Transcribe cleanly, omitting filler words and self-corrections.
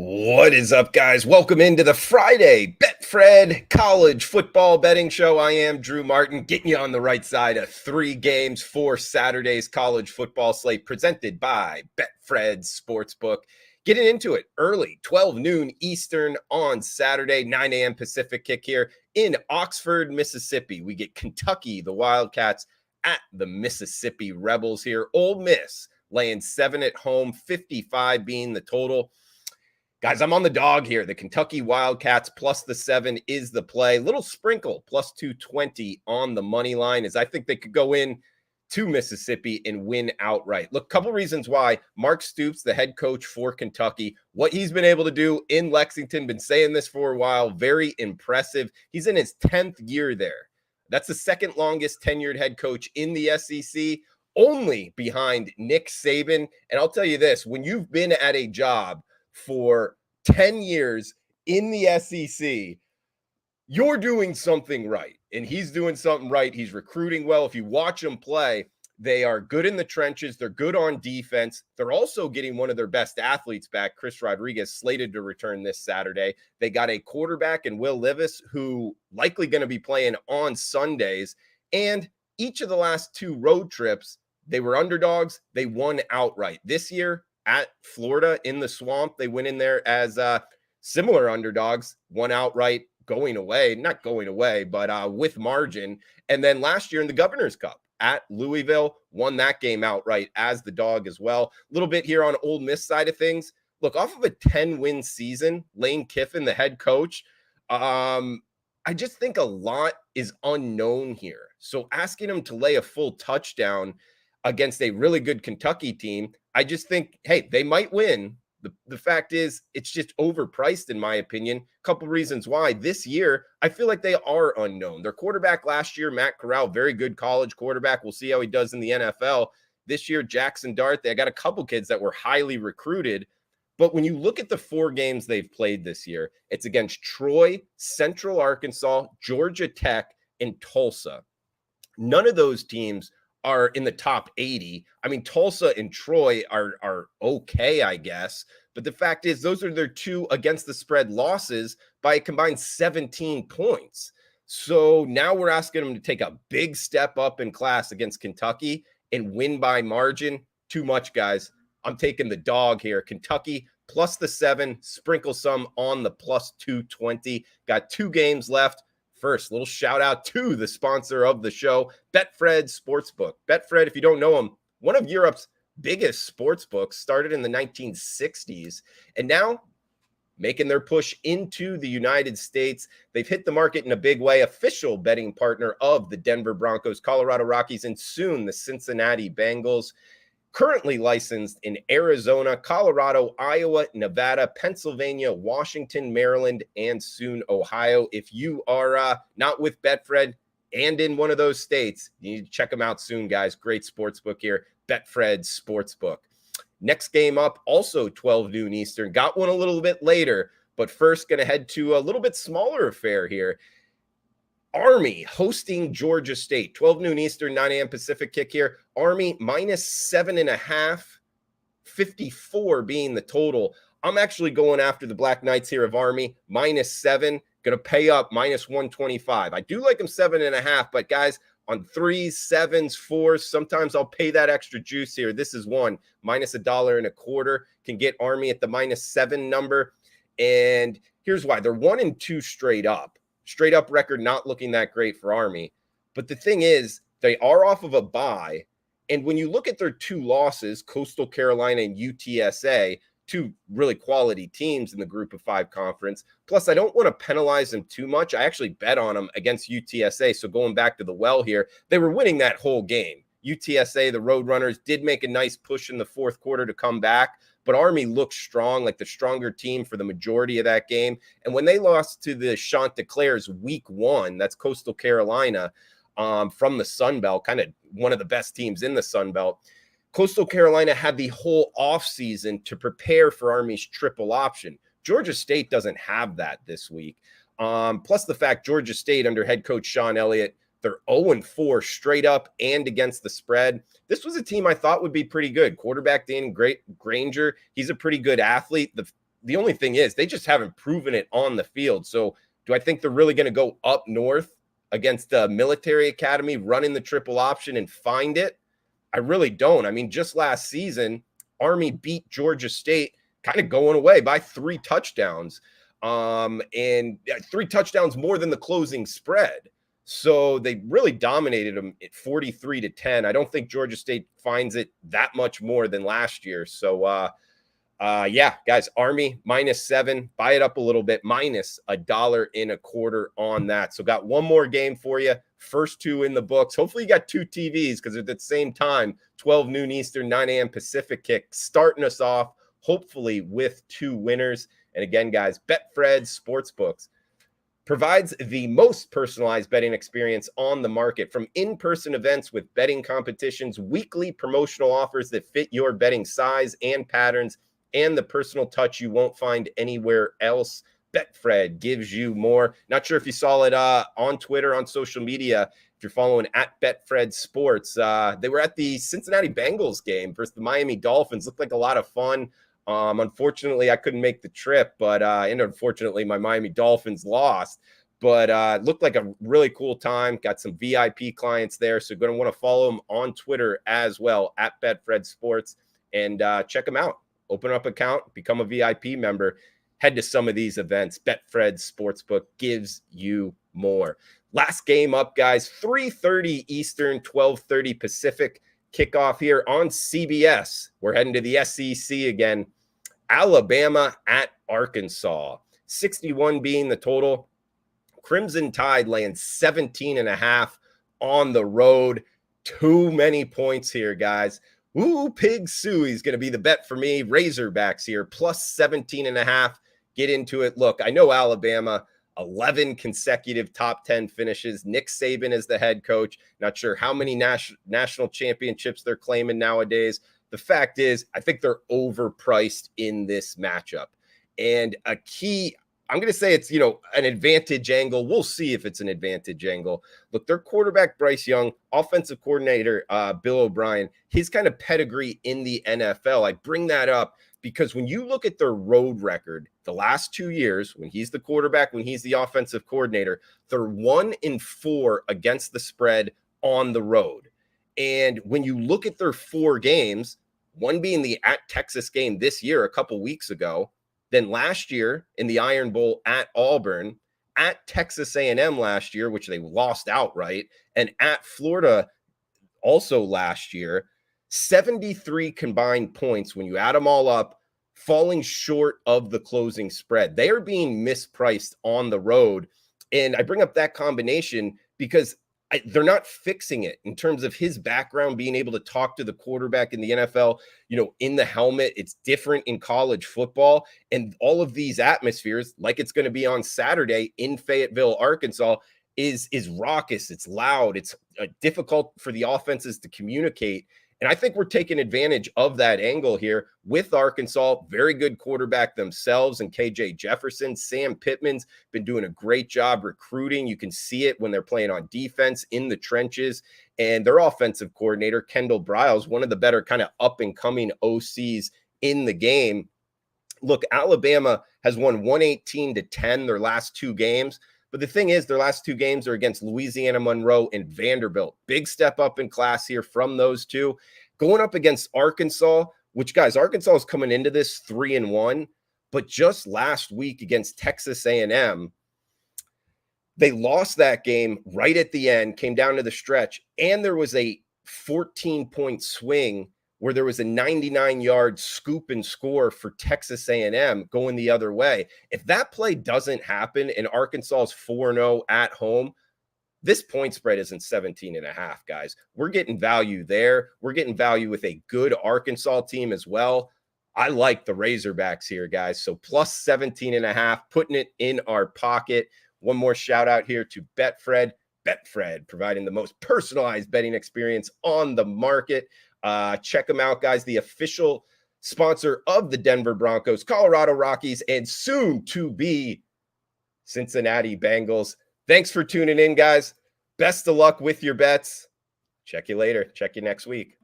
What is up, guys? Welcome into the Friday Betfred College Football Betting Show. I am Drew Martin, getting you on the right side of 3 games for Saturday's college football slate presented by Betfred Sportsbook. Getting into it early, 12 noon Eastern on Saturday, 9 a.m. Pacific kick here in Oxford, Mississippi. We get Kentucky, the Wildcats, at the Mississippi Rebels here. Ole Miss laying 7 at home, 55 being the total. Guys, I'm on the dog here. The Kentucky Wildcats plus the 7 is the play. Little sprinkle plus 220 on the money line, as I think they could go in to Mississippi and win outright. Look, a couple reasons why. Mark Stoops, the head coach for Kentucky, what he's been able to do in Lexington, been saying this for a while, very impressive. He's in his 10th year there. That's the second longest tenured head coach in the SEC, only behind Nick Saban. And I'll tell you this, when you've been at a job for 10 years in the SEC, you're doing something right. And he's doing something right. He's recruiting well. If you watch them play, they are good in the trenches. They're good on defense. They're also getting one of their best athletes back, Chris Rodriguez, slated to return this Saturday. They got a quarterback in Will Levis, who likely going to be playing on Sundays. And each of the last 2 road trips, they were underdogs. They won outright. This year, at Florida in the Swamp, they went in there as similar underdogs, won outright, not going away, but with margin. And then last year in the Governor's Cup at Louisville, won that game outright as the dog as well. A little bit here on Ole Miss side of things. Look, off of a 10-win season, Lane Kiffin, the head coach, I just think a lot is unknown here. So asking him to lay a full touchdown against a really good Kentucky team, I just think, hey, they might win. The fact is, it's just overpriced, in my opinion. A couple reasons why. This year, I feel like they are unknown. Their quarterback last year, Matt Corral, very good college quarterback. We'll see how he does in the NFL. This year, Jackson Dart, they got a couple kids that were highly recruited. But when you look at the 4 games they've played this year, it's against Troy, Central Arkansas, Georgia Tech, and Tulsa. None of those teams are in the top 80. I mean, Tulsa and Troy are okay, I guess. But the fact is, those are their 2 against the spread losses by a combined 17 points. So now we're asking them to take a big step up in class against Kentucky and win by margin. Too much, guys. I'm taking the dog here. Kentucky plus the 7, sprinkle some on the plus 220. Got 2 games left. First, little shout out to the sponsor of the show, Betfred Sportsbook. Betfred, if you don't know them, one of Europe's biggest sports books, started in the 1960s, and now making their push into the United States. They've hit the market in a big way, official betting partner of the Denver Broncos, Colorado Rockies, and soon the Cincinnati Bengals. Currently licensed in Arizona, Colorado, Iowa, Nevada, Pennsylvania, Washington, Maryland, and soon Ohio. If you are not with Betfred and in one of those states, you need to check them out soon, guys. Great sportsbook here, Betfred Sportsbook. Next game up, also 12 noon Eastern. Got one a little bit later, but first going to head to a little bit smaller affair here. Army hosting Georgia State, 12 noon Eastern, 9 a.m. Pacific kick here. Army minus 7.5, 54 being the total. I'm actually going after the Black Knights here of Army, minus 7, going to pay up minus 125. I do like them 7.5, but guys, on 3s, 7s, 4s, sometimes I'll pay that extra juice here. This is one, minus $1.25. Can get Army at the minus 7 number. And here's why. They're 1-2 straight up. Straight up record not looking that great for Army. But the thing is, they are off of a bye. And when you look at their 2 losses, Coastal Carolina and UTSA, 2 really quality teams in the group of 5 conference. Plus, I don't want to penalize them too much. I actually bet on them against UTSA. So going back to the well here, they were winning that whole game. UTSA, the Roadrunners, did make a nice push in the 4th quarter to come back. But Army looked strong, like the stronger team for the majority of that game. And when they lost to the Chanticleers week 1, that's Coastal Carolina from the Sun Belt, kind of one of the best teams in the Sun Belt. Coastal Carolina had the whole offseason to prepare for Army's triple option. Georgia State doesn't have that this week. Plus the fact Georgia State under head coach Sean Elliott, they're 0-4 straight up and against the spread. This was a team I thought would be pretty good. Quarterback Dan Granger, he's a pretty good athlete. The the only thing is they just haven't proven it on the field. So do I think they're really going to go up north against the military academy, running the triple option and find it? I really don't. I mean, just last season, Army beat Georgia State kind of going away by 3 touchdowns. And 3 touchdowns more than the closing spread. So they really dominated them at 43-10. I don't think Georgia State finds it that much more than last year. So, yeah, guys, Army -7, buy it up a little bit, -$1.25 on that. So got one more game for you. First 2 in the books. Hopefully you got 2 TVs because at the same time, 12 noon Eastern, 9 a.m. Pacific kick, starting us off, hopefully with 2 winners. And again, guys, Betfred Sportsbooks provides the most personalized betting experience on the market, from in-person events with betting competitions, weekly promotional offers that fit your betting size and patterns, and the personal touch you won't find anywhere else. Betfred gives you more. Not sure if you saw it on Twitter, on social media. If you're following at Betfred Sports, they were at the Cincinnati Bengals game versus the Miami Dolphins. Looked like a lot of fun. Unfortunately, I couldn't make the trip, but and unfortunately, my Miami Dolphins lost. But looked like a really cool time. Got some VIP clients there, so you're going to want to follow them on Twitter as well, at Betfred Sports, and check them out. Open up an account, become a VIP member, head to some of these events. Betfred Sportsbook gives you more. Last game up, guys, 3:30 Eastern, 12:30 Pacific. Kickoff here on CBS. We're heading to the SEC again. Alabama at Arkansas. 61 being the total. Crimson Tide laying 17.5 on the road. Too many points here, guys. Ooh, Pig Suey's going to be the bet for me. Razorbacks here, plus 17.5. Get into it. Look, I know Alabama, 11 consecutive top 10 finishes. Nick Saban is the head coach. Not sure how many national championships they're claiming nowadays. The fact is, I think they're overpriced in this matchup. And a key, I'm going to say it's, an advantage angle. We'll see if it's an advantage angle. Look, their quarterback, Bryce Young, offensive coordinator, Bill O'Brien, his kind of pedigree in the NFL. I bring that up because when you look at their road record, the last 2 years, when he's the quarterback, when he's the offensive coordinator, they're 1-4 against the spread on the road. And when you look at their 4 games, one being the at Texas game this year, a couple weeks ago, then last year in the Iron Bowl at Auburn, at Texas A&M last year, which they lost outright, and at Florida also last year, 73 combined points when you add them all up, falling short of the closing spread. They are being mispriced on the road. And I bring up that combination because they're not fixing it in terms of his background, being able to talk to the quarterback in the NFL, in the helmet. It's different in college football. And all of these atmospheres, like it's going to be on Saturday in Fayetteville, Arkansas, is raucous. It's loud. It's difficult for the offenses to communicate. And I think we're taking advantage of that angle here with Arkansas. Very good quarterback themselves and KJ Jefferson. Sam Pittman's been doing a great job recruiting. You can see it when they're playing on defense in the trenches. And their offensive coordinator, Kendall Briles, one of the better kind of up-and-coming OCs in the game. Look, Alabama has won 118-10 their last 2 games. But the thing is, their last 2 games are against Louisiana Monroe and Vanderbilt. Big step up in class here from those 2. Going up against Arkansas, which, guys, Arkansas is coming into this 3-1. But just last week against Texas A&M, they lost that game right at the end, came down to the stretch, and there was a 14-point swing where there was a 99-yard scoop and score for Texas A&M going the other way. If that play doesn't happen and Arkansas is 4-0 at home, this point spread isn't 17.5, guys. We're getting value there. We're getting value with a good Arkansas team as well. I like the Razorbacks here, guys. So plus 17.5, putting it in our pocket. One more shout out here to Betfred. Betfred, providing the most personalized betting experience on the market. Check them out, guys. The official sponsor of the Denver Broncos, Colorado Rockies, and soon to be Cincinnati Bengals. Thanks for tuning in, guys. Best of luck with your bets. Check you later. Check you next week.